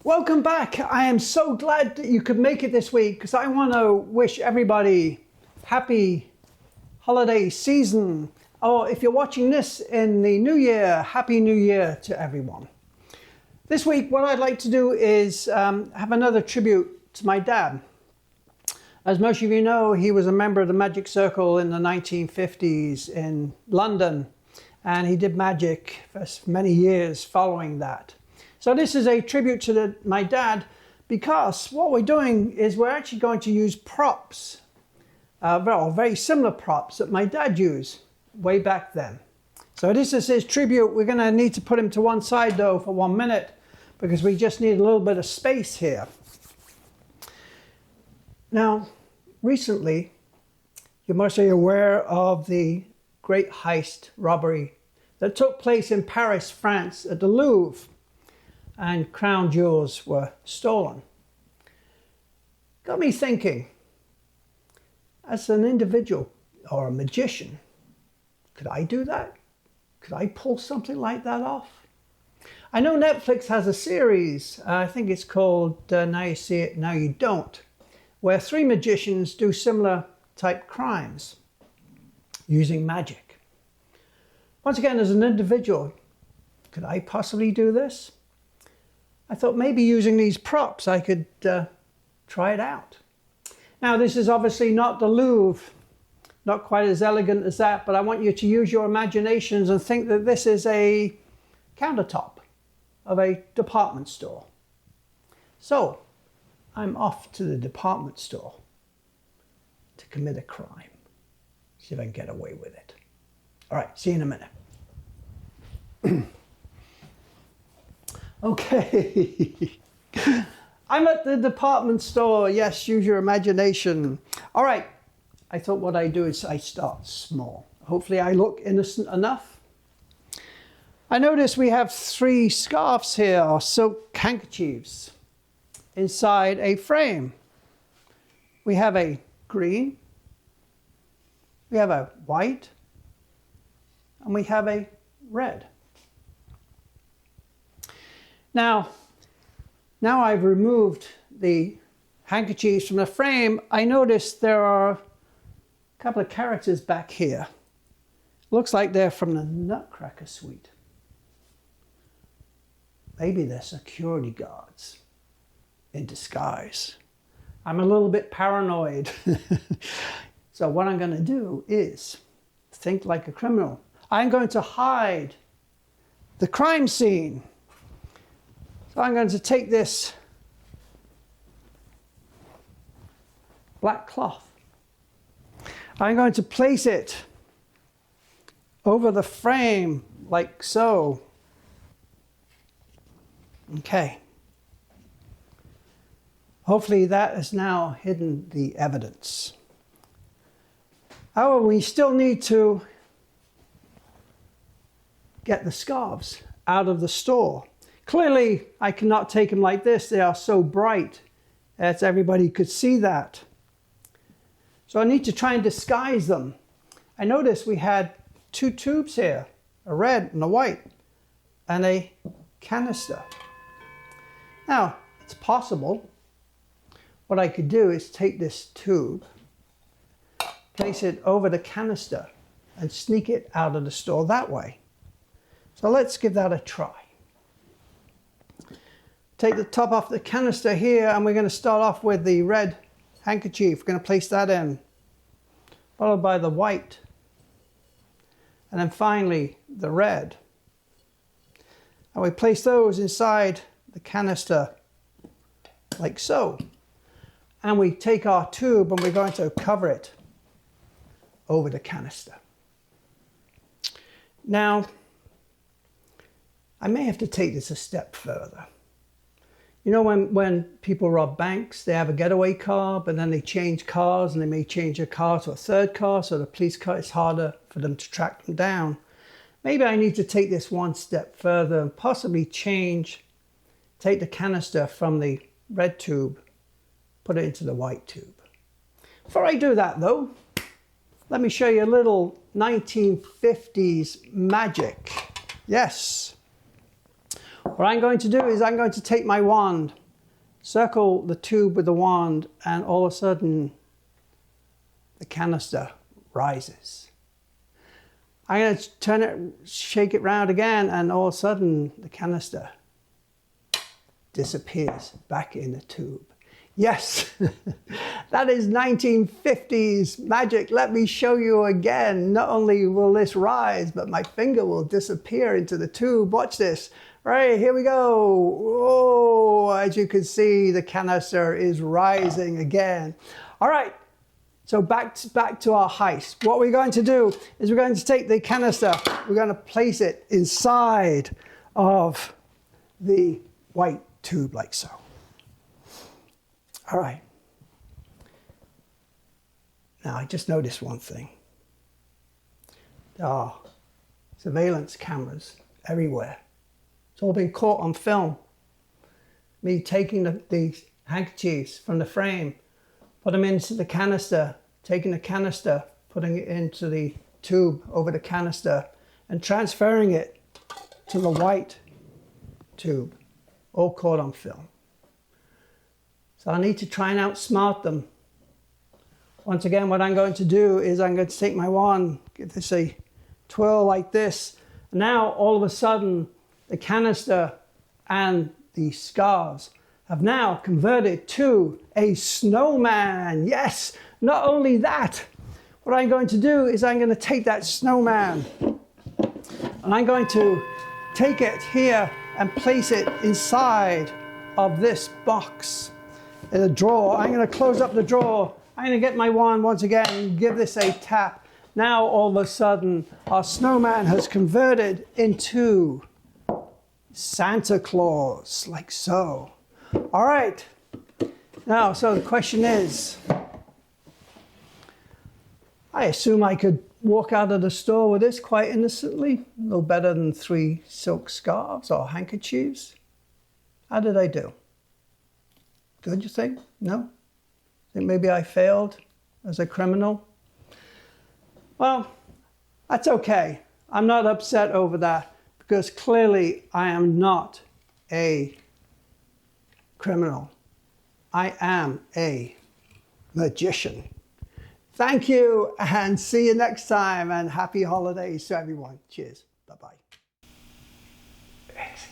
Welcome back. I am so glad that you could make it this week because I want to wish everybody happy holiday season. Or if you're watching this in the new year, happy new year to everyone. This week, what I'd like to do is have another tribute to my dad. As most of you know, he was a member of the Magic Circle in the 1950s in London, and he did magic for many years following that. So this is a tribute to my dad because what we're doing is we're actually going to use props, very similar props that my dad used way back then. So this is his tribute. We're going to need to put him to one side though for 1 minute because we just need a little bit of space here. Now, recently, you must be aware of the great heist robbery that took place in Paris, France at the Louvre. And crown jewels were stolen. Got me thinking, as an individual or a magician, could I do that? Could I pull something like that off? I know Netflix has a series, I think it's called Now You See It, Now You Don't, where 3 magicians do similar type crimes using magic. Once again, as an individual, could I possibly do this? I thought maybe using these props I could try it out. Now this is obviously not the Louvre, not quite as elegant as that, but I want you to use your imaginations and think that this is a countertop of a department store. So I'm off to the department store to commit a crime. See if I can get away with it. All right, see you in a minute. Okay, I'm at the department store. Yes, use your imagination. All right, I thought what I do is I start small. Hopefully I look innocent enough. I notice we have 3 scarves here, or silk handkerchiefs, inside a frame. We have a green, we have a white, and we have a red. Now I've removed the handkerchiefs from the frame. I noticed there are a couple of characters back here. Looks like they're from the Nutcracker Suite. Maybe they're security guards in disguise. I'm a little bit paranoid. So what I'm going to do is think like a criminal. I'm going to hide the crime scene. So I'm going to take this black cloth. I'm going to place it over the frame like so. Okay. Hopefully that has now hidden the evidence. However, we still need to get the scarves out of the store. Clearly, I cannot take them like this. They are so bright that everybody could see that. So I need to try and disguise them. I noticed we had 2 tubes here, a red and a white, and a canister. Now, it's possible. What I could do is take this tube, place it over the canister, and sneak it out of the store that way. So let's give that a try. Take the top off the canister here, and we're going to start off with the red handkerchief. We're going to place that in, followed by the white, and then finally the red. And we place those inside the canister like so. And we take our tube and we're going to cover it over the canister. Now, I may have to take this a step further. You know, when people rob banks, they have a getaway car, but then they change cars and they may change a car to a third car, so the police car, it's harder for them to track them down. Maybe I need to take this one step further and possibly take the canister from the red tube, put it into the white tube. Before I do that though, let me show you a little 1950s magic. Yes. What I'm going to do is I'm going to take my wand, circle the tube with the wand, and all of a sudden the canister rises. I'm going to turn it, shake it round again, and all of a sudden the canister disappears back in the tube. Yes, that is 1950s magic. Let me show you again. Not only will this rise, but my finger will disappear into the tube. Watch this. Right, here we go. Oh, as you can see, the canister is rising again. All right, so back to our heist. What we're going to do is we're going to take the canister, we're going to place it inside of the white tube like so. All right. Now, I just noticed one thing. There are surveillance cameras everywhere. It's all been caught on film. Me taking the handkerchiefs from the frame, put them into the canister, taking the canister, putting it into the tube over the canister, and transferring it to the white tube, all caught on film. So I need to try and outsmart them. Once again, what I'm going to do is I'm going to take my wand, give this a twirl like this. And now, all of a sudden, the canister and the scarves have now converted to a snowman. Yes, not only that, what I'm going to do is I'm going to take that snowman and I'm going to take it here and place it inside of this box. In a drawer. I'm going to close up the drawer. I'm going to get my wand once again and give this a tap. Now all of a sudden our snowman has converted into Santa Claus, like so. All right. Now, so the question is, I assume I could walk out of the store with this quite innocently. No better than 3 silk scarves or handkerchiefs. How did I do? Good, you think? No? Think maybe I failed as a criminal? Well, that's okay. I'm not upset over that because clearly I am not a criminal. I am a magician. Thank you and see you next time and happy holidays to everyone. Cheers. Bye-bye. It's